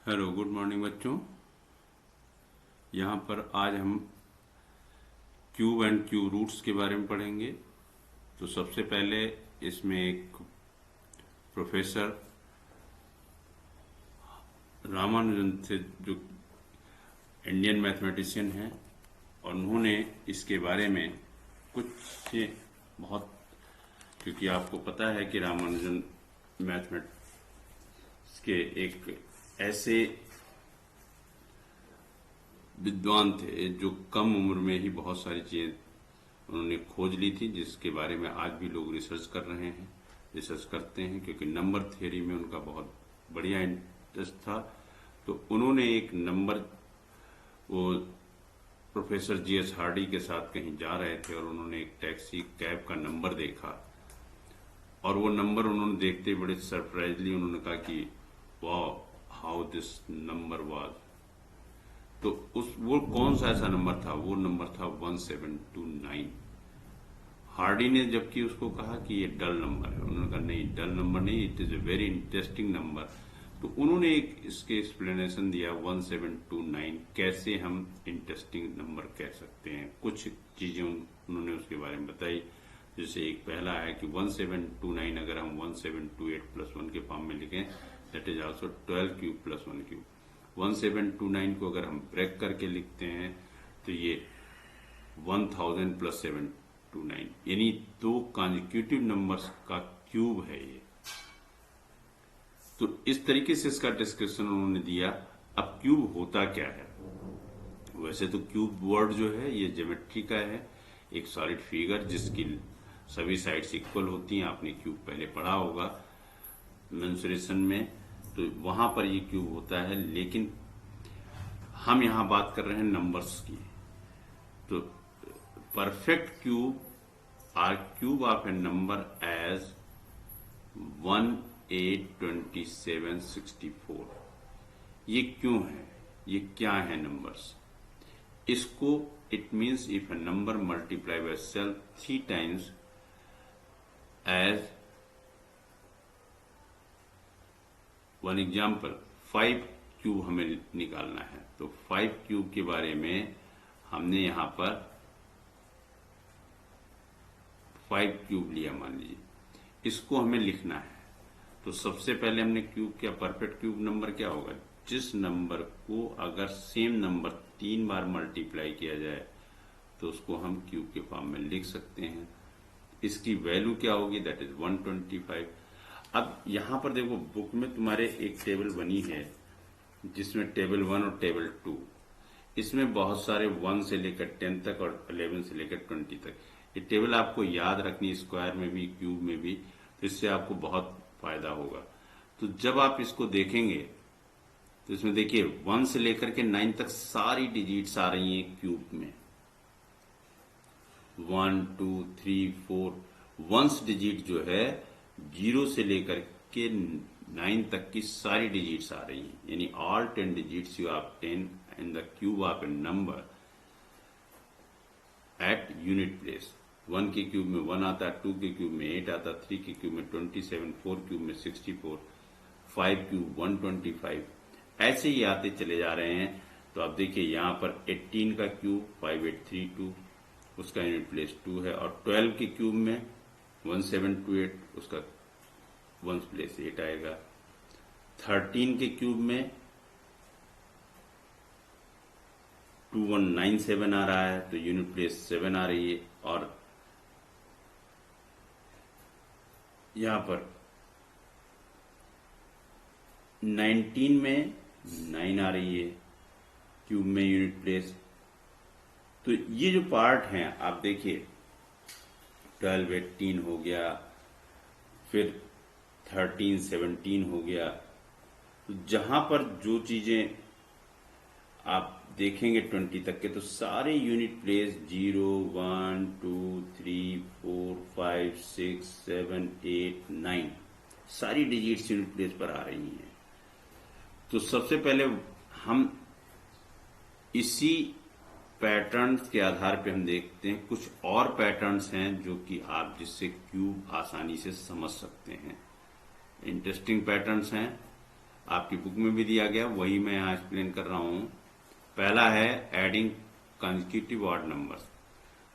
Hello, good morning बच्चों। यहाँ पर आज हम क्यूब एंड क्यूब रूट्स के बारे में पढ़ेंगे। तो सबसे पहले इसमें एक प्रोफेसर रामानुजन थे जो इंडियन मैथमेटिशियन हैं, और उन्होंने इसके बारे में कुछ बहुत, क्योंकि आपको पता है कि रामानुजन मैथमेटिक्स के एक ऐसे विद्वान थे जो कम उम्र में ही बहुत सारी चीजें उन्होंने खोज ली थी, जिसके बारे में आज भी लोग रिसर्च कर रहे हैं, रिसर्च करते हैं, क्योंकि नंबर थ्योरी में उनका बहुत बढ़िया इंटरेस्ट था। तो उन्होंने एक नंबर, वो प्रोफेसर जीएस हार्डी के साथ कहीं जा रहे थे और उन्होंने एक टैक्सी कैब का नंबर देखा, और वो नंबर उन्होंने देखते बड़े सरप्राइजली उन्होंने कहा कि वाह, हाउ दिस नंबर वाज। तो वो कौन सा ऐसा नंबर था? वो नंबर था 1729। हार्डी ने जबकि उसको कहा कि ये डल नंबर है, उन्होंने कहा नहीं, डल नंबर नहीं, it is a very interesting number. तो उन्होंने एक इसके एक्सप्लेनेशन दिया 1729 कैसे हम इंटरेस्टिंग नंबर कह सकते हैं। कुछ चीजें उन्होंने उसके बारे में बताई। जैसे एक पहला है कि 1729 अगर हम 1728 प्लस 1 के फॉर्म में लिखें, that is also 12 cube plus 1 cube. 1729 को अगर हम ब्रेक करके लिखते हैं तो ये 1000 प्लस 729, यानी दो कॉन्जिक्यूटिव नंबर्स का क्यूब है ये। तो इस तरीके से इसका डिस्क्रिप्शन उन्होंने दिया। अब क्यूब होता क्या है? वैसे तो क्यूब वर्ड जो है ये ज्योमेट्री का है, एक सॉलिड फिगर जिसकी सभी साइड्स इक्वल होती हैं। आपने क्यूब पहले पढ़ा होगा मेंसुरेशन में, तो वहां पर ये क्यूब होता है। लेकिन हम यहां बात कर रहे हैं नंबर्स की। तो perfect cube are cube of a number as 1, 8, 27, 64। ये क्यों है? ये क्या है नंबर्स? इसको it means if a number multiply by self 3 times as one example 5 cube हमें निकालना है। तो 5 क्यूब के बारे में हमने यहां पर 5 क्यूब लिया, मान लीजिए, इसको हमें लिखना है। तो सबसे पहले हमने क्यूब किया। परफेक्ट क्यूब नंबर क्या होगा? जिस नंबर को अगर सेम नंबर 3 बार मल्टीप्लाई किया जाए तो उसको हम क्यूब के फॉर्म में लिख सकते हैं। इसकी वैल्यू क्या होगी? That is 125। अब यहां पर देखो, बुक में तुम्हारे एक टेबल बनी है जिसमें टेबल 1 और टेबल 2, इसमें बहुत सारे 1 से लेकर 10 तक और 11 से लेकर 20 तक। ये टेबल आपको याद रखनी, स्क्वायर में भी क्यूब में भी, तो इससे आपको बहुत फायदा होगा। तो जब आप इसको देखेंगे तो इसमें देखिए 1 से लेकर के 9 तक सारी डिजिट्स आ रही हैं क्यूब में। 1, 2, 3, 4 वंस डिजिट जो है 0 से लेकर के 9 तक की सारी डिजिट्स आ रही हैं, यानी all 10 digits you obtain in the cube of a number at unit place. 1 के क्यूब में 1 आता है, 2 के क्यूब में 8 आता है, 3 के क्यूब में 27, 4 क्यूब में 64, 5 क्यूब 125, ऐसे ही आते चले जा रहे हैं। तो आप देखिए यहाँ पर 18 का क्यूब 5832, उसका यूनिट प्लेस 2 है, और 12 के क्यूब में 1728, उसका वंस प्लेस 8 आएगा। 13 के क्यूब में 2197 आ रहा है, तो यूनिट प्लेस 7 आ रही है। और यहां पर 19 में 9 आ रही है क्यूब में यूनिट प्लेस। तो ये जो पार्ट हैं आप देखिए, 12 18 हो गया, फिर 13 17 हो गया। तो जहां पर जो चीजें आप देखेंगे 20 तक के, तो सारे यूनिट प्लेस 0, 1, 2, 3, 4, 5, 6, 7, 8, 9 सारी डिजिट्स यूनिट प्लेस पर आ रही हैं। तो सबसे पहले हम इसी पैटर्न्स के आधार पे हम देखते हैं। कुछ और पैटर्न्स हैं जो कि आप जिससे क्यूब आसानी से समझ सकते हैं, इंटरेस्टिंग पैटर्न्स हैं। आपकी बुक में भी दिया गया, वही मैं यहाँ एक्सप्लेन कर रहा हूं। पहला है एडिंग कंसेक्यूटिव ऑड नंबर्स।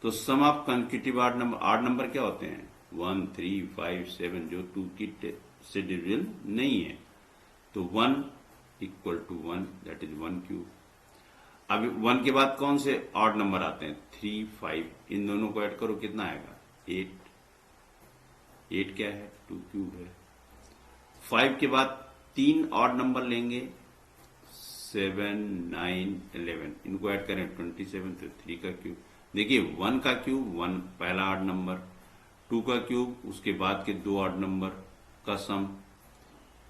तो सम ऑफ कंसेक्यूटिव ऑड नंबर क्या होते हैं? 1, 3, 5, 7 जो 2 की से डिविजिबल नहीं है। तो 1 equal to 1 that is 1 cube. अब 1 के बाद कौन से ऑड नंबर आते हैं? 3, 5, इन दोनों को ऐड करो कितना आएगा? 8। 8 क्या है? 2 क्यूब है। 5 के बाद 3 ऑड नंबर लेंगे, 7, 9, 11, इनको ऐड करें 27, तो 3 का क्यूब। देखिए 1 का क्यूब 1 पहला ऑड नंबर, 2 का क्यूब उसके बाद के 2 ऑड नंबर का सम,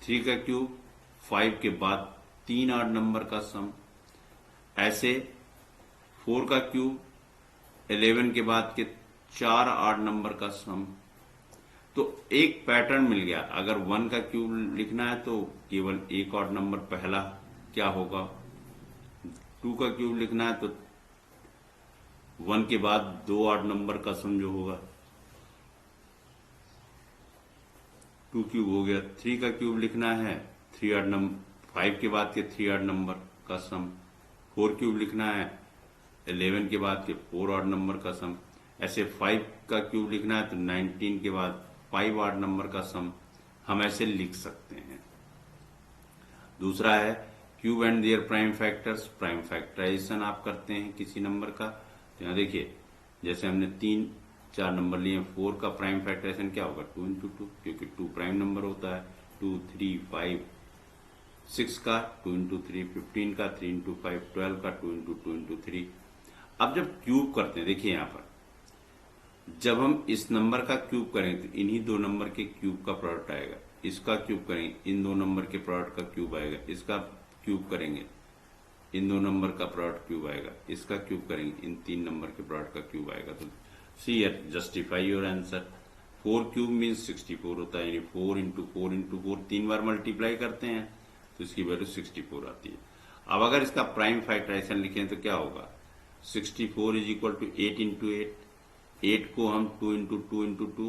3 का क्यूब 5 के बाद 3 ऑड नंबर का सम, ऐसे 4 का क्यूब 11 के बाद के 4 ऑड नंबर का सम। तो एक पैटर्न मिल गया। अगर 1 का क्यूब लिखना है तो केवल एक ऑड नंबर पहला क्या होगा? 2 का क्यूब लिखना है तो 1 के बाद 2 ऑड नंबर का सम जो होगा 2 क्यूब हो गया। 3 का क्यूब लिखना है 3 ऑड नंबर 5 के बाद के 3 ऑड नंबर का सम। 4 क्यूब लिखना है 11 के बाद के 4 ऑड नंबर का सम। ऐसे 5 का क्यूब लिखना है तो 19 के बाद 5 ऑड नंबर का सम हम ऐसे लिख सकते हैं। दूसरा है cube and their prime factors. Prime factorization आप करते हैं किसी नंबर का, तो यहाँ देखिए जैसे हमने 3, 4 नंबर लिए, 4 का प्राइम फैक्टराइजेशन क्या होगा? 2 इंटू 2, क्योंकि 2 प्राइम नंबर होता है। 2, 3, 5, 6 का 2 इंटू 3, 15 का 3 इंटू 5, 12 का 2 इंटू 2 इंटू 3। अब जब क्यूब करते हैं, देखिए यहाँ पर जब हम इस नंबर का क्यूब करेंगे तो इन्हीं 2 नंबर के क्यूब का प्रोडक्ट आएगा। इसका क्यूब करेंगे इन 2 नंबर के प्रोडक्ट का क्यूब आएगा। इसका क्यूब करेंगे इन 2 नंबर का प्रोडक्ट क्यूब आएगा। इसका क्यूब करेंगे इन 3 नंबर के प्रोडक्ट का क्यूब आएगा। तो see here justify your answer. 4 cube means 64 होता है, यानी 4 इंटू 4 इंटू 4 3 बार मल्टीप्लाई करते हैं तो इसकी वैल्यू 64 आती है। अब अगर इसका प्राइम फैक्टराइजेशन लिखें तो क्या होगा? 64 इज इक्वल टू 8 इंटू 8। 8 को हम 2 इंटू 2 इंटू 2,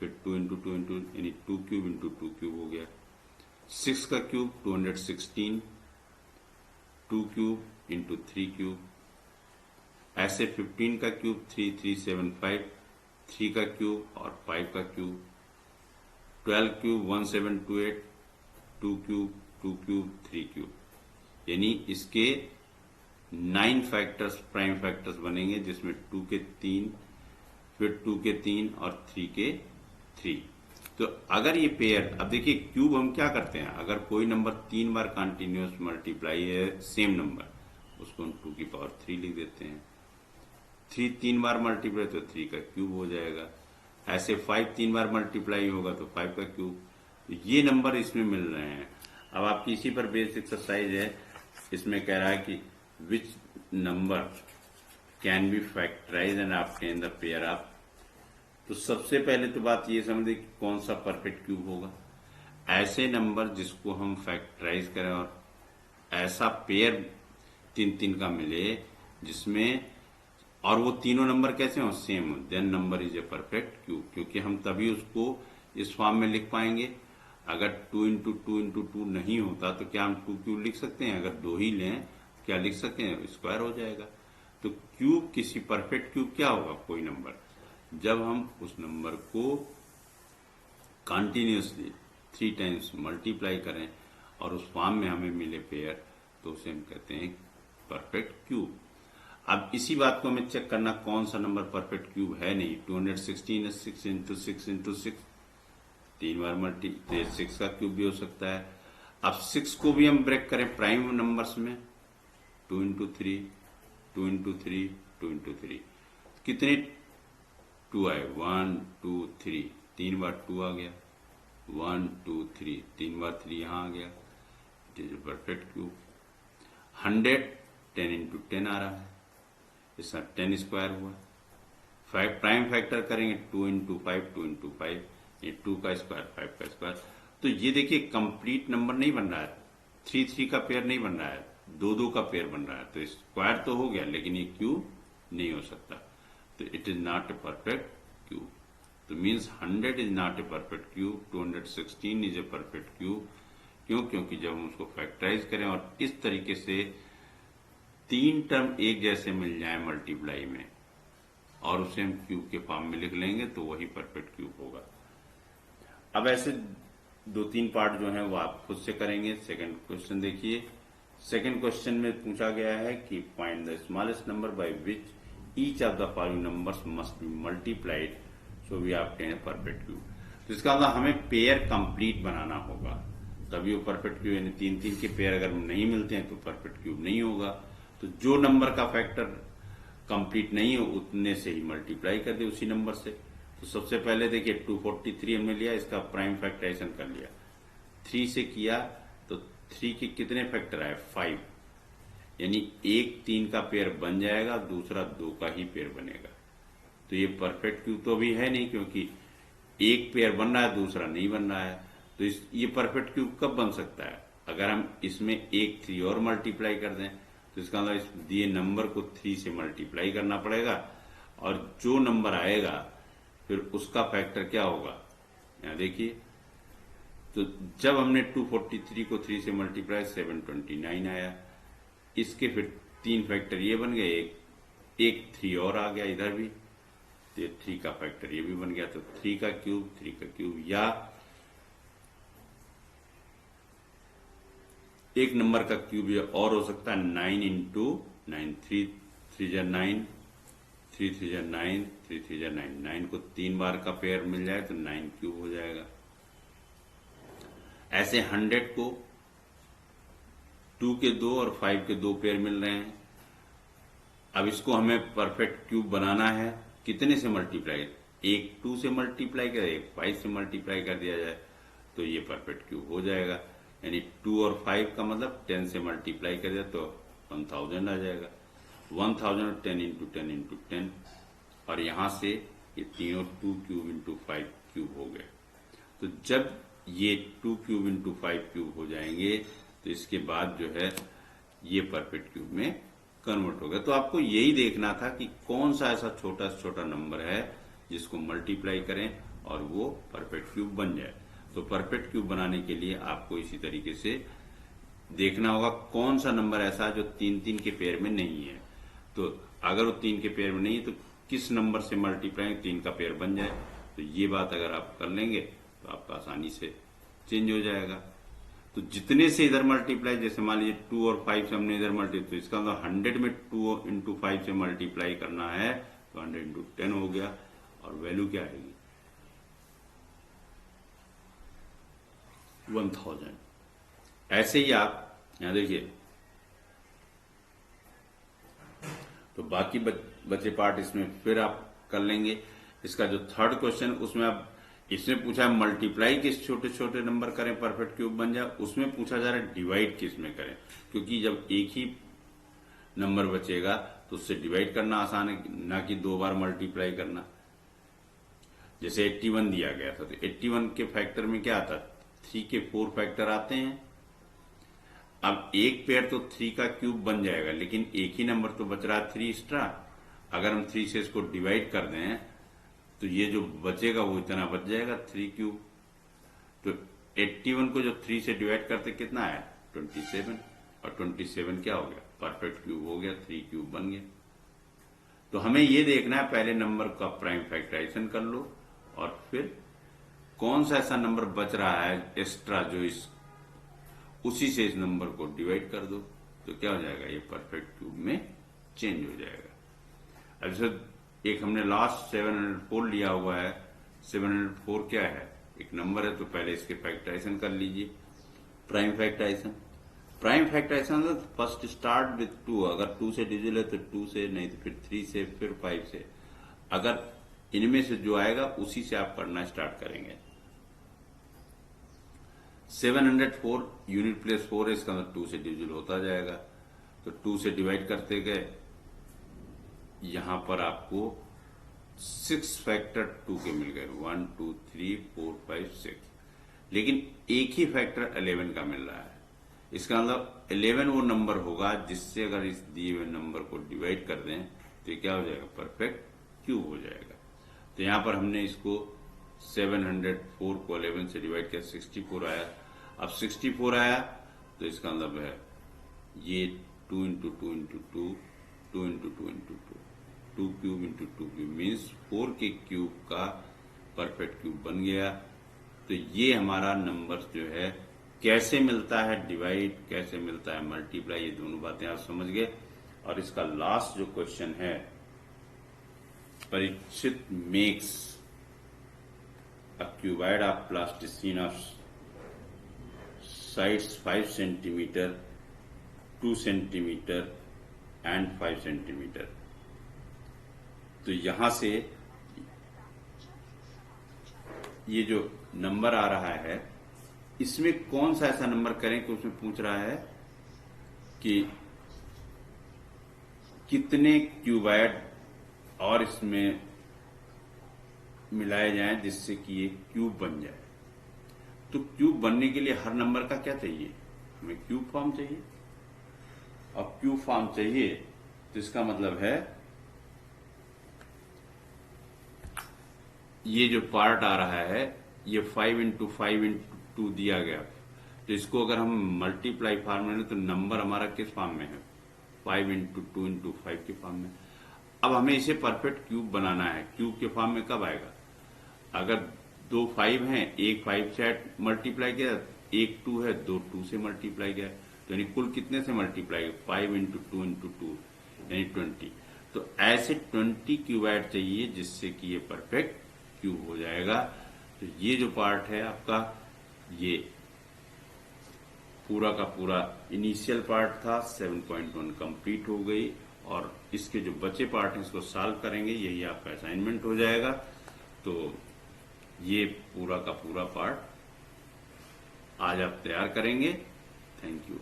फिर 2 इंटू 2 इंटू यानी 2 क्यूब इंटू 2 क्यूब हो गया। 6 का क्यूब 216, 2 क्यूब इंटू 3 क्यूब। ऐसे 15 का क्यूब 3375, 3 का क्यूब और 5 का cube. 12 cube 1728, 2 cube 2 cube 3 cube, यानी इसके 9 फैक्टर्स प्राइम फैक्टर्स बनेंगे, जिसमें 2 के 3, फिर 2 के 3 और 3 के 3। तो अगर ये पेयर, अब देखिए क्यूब हम क्या करते हैं, अगर कोई नंबर 3 बार कंटिन्यूअस मल्टीप्लाई है सेम नंबर, उसको हम 2 की पावर 3 लिख देते हैं। 3 3 बार मल्टीप्लाई तो 3 का क्यूब हो जाएगा। ऐसे 5 3 बार मल्टीप्लाई होगा तो 5 का क्यूब। ये नंबर इसमें मिल रहे हैं। अब आपकी इसी पर बेस एक्सरसाइज है। इसमें कह रहा है कि which number can be factorize and obtain the pair of. तो सबसे पहले तो बात ये समझे कि कौन सा परफेक्ट क्यूब होगा। ऐसे नंबर जिसको हम फैक्टराइज करें और ऐसा पेयर 3 3 का मिले जिसमें, और वो तीनों नंबर कैसे हो? सेम हो, then number is a perfect cube. क्योंकि हम तभी उसको इस फॉर्म में लिख पाएंगे। अगर 2 इंटू 2 इंटू 2 नहीं होता तो क्या हम 2 क्यूब लिख सकते हैं? अगर 2 ही लें क्या लिख सकते हैं? स्क्वायर हो जाएगा। तो क्यूब किसी परफेक्ट क्यूब क्या होगा? कोई नंबर जब हम उस नंबर को कंटिन्यूअसली 3 टाइम्स मल्टीप्लाई करें और उस फॉर्म में हमें मिले पेयर, तो उसे हम कहते हैं परफेक्ट क्यूब। अब इसी बात को हमें चेक करना कौन सा नंबर परफेक्ट क्यूब है नहीं। 216 6 इंटू 6 इंटू 6, 3 बार मल्टी 6 का क्यूब भी हो सकता है। अब 6 को भी हम ब्रेक करें प्राइम नंबर्स में, 2 इंटू 3, 2 इंटू 3, 2 इंटू 3, कितने 2 आए? 1 2 3, 3 बार 2 आ गया। 1 2 3, 3 बार 3 यहाँ आ गया। It is perfect cube. 100 10 into 10 आ रहा है, इसका 10 स्क्वायर हुआ। 5 प्राइम फैक्टर करेंगे 2 इंटू 5, 2 इंटू 5, ये 2 का स्क्वायर 5 का स्क्वायर। तो ये देखिए कंप्लीट नंबर नहीं बन रहा है, 3 3 का पेयर नहीं बन रहा है, 2 2 का पेयर बन रहा है। तो स्क्वायर तो हो गया लेकिन ये क्यूब नहीं हो सकता। तो it is not a perfect cube. तो means 100 is not a perfect cube, 216 is a perfect cube, क्यों? क्योंकि जब हम उसको फैक्टराइज करें और इस तरीके से 3 टर्म एक जैसे मिल जाए मल्टीप्लाई में और उसे हम क्यूब के फॉर्म में लिख लेंगे तो वही परफेक्ट क्यूब होगा। अब ऐसे 2-3 पार्ट जो हैं वो आप खुद से करेंगे। सेकंड क्वेश्चन देखिए। सेकंड क्वेश्चन में पूछा गया है कि find the smallest number by which each of the following numbers must be multiplied so we obtain a perfect cube. तो इसका मतलब हमें पेयर कंप्लीट बनाना होगा, तभी वो परफेक्ट क्यूब, यानी 3-3 के पेयर अगर नहीं मिलते हैं तो परफेक्ट क्यूब नहीं होगा। तो जो नंबर का फैक्टर कंप्लीट नहीं हो उतने से ही मल्टीप्लाई कर दे उसी नंबर से। तो सबसे पहले देखिए 243 हमने लिया, इसका प्राइम फैक्टराइजेशन कर लिया, 3 से किया तो 3 के कितने फैक्टर आए? 5, यानी एक 3 का पेयर बन जाएगा, दूसरा 2 का ही पेयर बनेगा। तो ये परफेक्ट क्यूब तो अभी है नहीं, क्योंकि एक पेयर बन रहा है दूसरा नहीं बन रहा है। तो ये परफेक्ट क्यूब कब बन सकता है? अगर हम इसमें एक 3 और मल्टीप्लाई कर दें, तो इसका मतलब इस दिए नंबर को 3 से मल्टीप्लाई करना पड़ेगा और जो नंबर आएगा फिर उसका फैक्टर क्या होगा, यहाँ देखिए। तो जब हमने 243 को 3 से मल्टीप्लाई 729 आया, इसके फिर 3 फैक्टर ये बन गए, एक 3 और आ गया इधर भी, तो 3 का फैक्टर ये भी बन गया। तो 3 का क्यूब या एक नंबर का क्यूब ये और हो सकता है 9 इंटू 9, 3 3 जा 9, 3 3 जा 9, 3 3 जा 9, 9 को 3 बार का पेयर मिल जाए तो 9 क्यूब हो जाएगा। ऐसे 100 को 2 के 2 और 5 के 2 पेयर मिल रहे हैं। अब इसको हमें परफेक्ट क्यूब बनाना है, कितने से मल्टीप्लाई? एक 2 से मल्टीप्लाई कर, एक 5 से मल्टीप्लाई कर दिया जाए तो ये परफेक्ट क्यूब हो जाएगा। यानी 2 और 5 का मतलब 10 से मल्टीप्लाई कर दिया तो 1000 आ जाएगा। 1000 और 10 इंटू 10 इंटू 10, और यहां से ये तीनों 2 क्यूब इंटू 5 क्यूब हो गए। तो जब ये 2 क्यूब इंटू 5 क्यूब हो जाएंगे तो इसके बाद जो है ये परफेक्ट क्यूब में कन्वर्ट हो गया। तो आपको यही देखना था कि कौन सा ऐसा छोटा से छोटा नंबर है जिसको मल्टीप्लाई करें और वो परफेक्ट क्यूब बन जाए। तो परफेक्ट क्यूब बनाने के लिए आपको इसी तरीके से देखना होगा कौन सा नंबर ऐसा है जो 3-3 के पेयर में नहीं है। तो अगर वो 3 के पेयर में नहीं है तो किस नंबर से मल्टीप्लाई 3 का पेयर बन जाए। तो ये बात अगर आप कर लेंगे तो आपका आसानी से चेंज हो जाएगा। तो जितने से इधर मल्टीप्लाई, जैसे मान लीजिए 2 और 5 से हमने इधर मल्टीप्लाई, तो इसका मतलब 100 में 2 इंटू 5 से मल्टीप्लाई करना है तो 100 इंटू 10 हो गया, और वैल्यू क्या आएगी? 1000। ऐसे ही आप यहां देखिए, तो बाकी बचे पार्ट इसमें फिर आप कर लेंगे। इसका जो थर्ड क्वेश्चन, उसमें आप इसमें पूछा है मल्टीप्लाई किस छोटे छोटे नंबर करें परफेक्ट क्यूब बन जाए, उसमें पूछा जा रहा है डिवाइड किस में करें, क्योंकि जब एक ही नंबर बचेगा तो उससे डिवाइड करना आसान है, ना कि 2 बार मल्टीप्लाई करना। जैसे 81 दिया गया था तो 81 के फैक्टर में क्या आता है? 3 के 4 फैक्टर आते हैं। अब एक पेयर तो 3 का क्यूब बन जाएगा, लेकिन एक ही नंबर तो बच रहा है 3 एक्स्ट्रा। अगर हम 3 से इसको डिवाइड कर दें तो ये जो बचेगा वो इतना बच जाएगा 3 क्यूब। तो 81 को जब 3 से डिवाइड करते कितना आया? 27, और 27 क्या हो गया? परफेक्ट क्यूब हो गया, 3 क्यूब बन गया। तो हमें ये देखना है, पहले नंबर का प्राइम फैक्टराइजेशन कर लो और फिर कौन सा ऐसा नंबर बच रहा है एक्स्ट्रा जो उसी से इस नंबर को डिवाइड कर दो, तो क्या हो जाएगा? ये परफेक्ट क्यूब में चेंज हो जाएगा। अब एक हमने लास्ट 704 लिया हुआ है। 704 क्या है? एक नंबर है, तो पहले इसके फैक्टराइजेशन कर लीजिए। Prime factorization, prime factorization first start with 2। अगर 2 से डिविजिबल है तो 2 से, नहीं तो फिर 3 से, फिर 5 से। अगर इनमें से जो आएगा उसी से आप करना स्टार्ट करेंगे। 704 यूनिट प्लेस 4 है, इसका मतलब 2 से डिविजिबल होता जाएगा। तो 2 से डिवाइड करते गए, यहां पर आपको 6 फैक्टर 2 के मिल गए, 1 2 3 4 5 6, लेकिन एक ही फैक्टर 11 का मिल रहा है। इसका मतलब 11 वो नंबर होगा जिससे अगर इस दिए हुए नंबर को डिवाइड कर दें तो ये क्या हो जाएगा? परफेक्ट क्यूब हो जाएगा। तो यहां पर हमने इसको 704 को 11 से डिवाइड किया, 64 आया। अब 64 आया तो इसका मतलब है ये 2 into 2 into 2, 2 into 2 into 2, 2 cube into 2 cube means 4 के क्यूब का परफेक्ट क्यूब बन गया। तो ये हमारा नंबर जो है कैसे मिलता है डिवाइड, कैसे मिलता है मल्टीप्लाई, ये दोनों बातें आप समझ गए। और इसका लास्ट जो क्वेश्चन है, Parikshit makes a cuboid of plasticine of sides 5 centimetre, 2 centimetre and 5 centimetre. तो यहां से ये जो नंबर आ रहा है इसमें कौन सा ऐसा नंबर करें कि उसमें पूछ रहा है कि कितने क्यूबाइड और इसमें मिलाए जाएं जिससे कि ये क्यूब बन जाए। तो क्यूब बनने के लिए हर नंबर का क्या चाहिए, हमें क्यूब फॉर्म चाहिए। अब क्यूब फॉर्म चाहिए तो इसका मतलब है ये जो पार्ट आ रहा है ये 5 इंटू 5 इंटू 2 दिया गया, तो इसको अगर हम मल्टीप्लाई फॉर्म में तो नंबर हमारा किस फॉर्म में है, 5 इंटू 2 इंटू 5 के फॉर्म में। अब हमें इसे परफेक्ट क्यूब बनाना है। क्यूब के फॉर्म में कब आएगा, अगर 2 5 हैं, एक 5 से मल्टीप्लाई किया, एक 2 है, 2 2 से मल्टीप्लाई किया, तो यानी कुल कितने से मल्टीप्लाई, 5 इंटू 2 इंटू 2 यानी 20। तो ऐसे 20 क्यूबाइड चाहिए जिससे कि ये परफेक्ट क्यूब हो जाएगा। तो ये जो पार्ट है आपका, ये पूरा का पूरा इनिशियल पार्ट था 7.1 कंप्लीट हो गई, और इसके जो बचे पार्ट हैं इसको सॉल्व करेंगे, यही आपका असाइनमेंट हो जाएगा। तो ये पूरा का पूरा पार्ट आज आप तैयार करेंगे। Thank you.